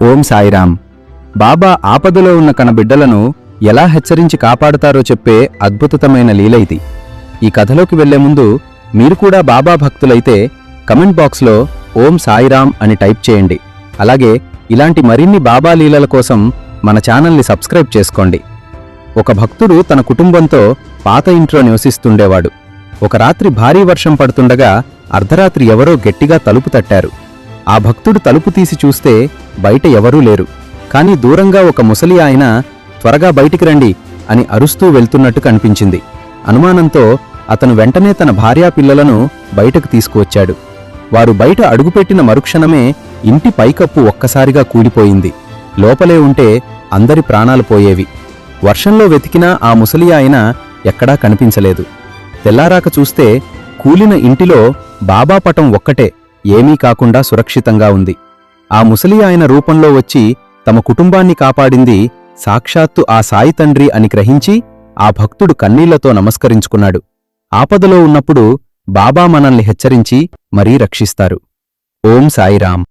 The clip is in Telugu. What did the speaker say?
ఓం సాయిరాం. బాబా ఆపదలో ఉన్న కన బిడ్డలను ఎలా హెచ్చరించి కాపాడుతారో చెప్పే అద్భుతమైన లీల ఇది. ఈ కథలోకి వెళ్లే ముందు మీరు కూడా బాబా భక్తులైతే కమెంట్ బాక్స్లో ఓం సాయిరాం అని టైప్ చేయండి. అలాగే ఇలాంటి మరిన్ని బాబా లీలల కోసం మన ఛానల్ని సబ్స్క్రైబ్ చేసుకోండి. ఒక భక్తుడు తన కుటుంబంతో పాత ఇంట్లో నివసిస్తుండేవాడు. ఒక రాత్రి భారీ వర్షం పడుతుండగా అర్ధరాత్రి ఎవరో గట్టిగా తలుపు తట్టారు. ఆ భక్తుడు తలుపు తీసి చూస్తే బయట ఎవరూ లేరు. కాని దూరంగా ఒక ముసలి ఆయన త్వరగా బయటికి రండి అని అరుస్తూ వెళ్తున్నట్టు కనిపించింది. అనుమానంతో అతను వెంటనే తన భార్యాపిల్లలను బయటకు తీసుకువచ్చాడు. వారు బయట అడుగుపెట్టిన మరుక్షణమే ఇంటి పైకప్పు ఒక్కసారిగా కూలిపోయింది. లోపలే ఉంటే అందరి ప్రాణాలు పోయేవి. వర్షంలో వెతికినా ఆ ముసలి ఆయన ఎక్కడా కనిపించలేదు. తెల్లారాక చూస్తే కూలిన ఇంటిలో బాబా పటం ఒక్కటే ఏమీ కాకుండా సురక్షితంగా ఉంది. ఆ ముసలి ఆయన రూపంలో వచ్చి తమ కుటుంబాన్ని కాపాడింది సాక్షాత్తు ఆ సాయి తండ్రి అని గ్రహించి ఆ భక్తుడు కన్నీళ్లతో నమస్కరించుకున్నాడు. ఆపదలో ఉన్నప్పుడు బాబా మనల్ని హెచ్చరించి మరీ రక్షిస్తారు. ఓం సాయిరాం.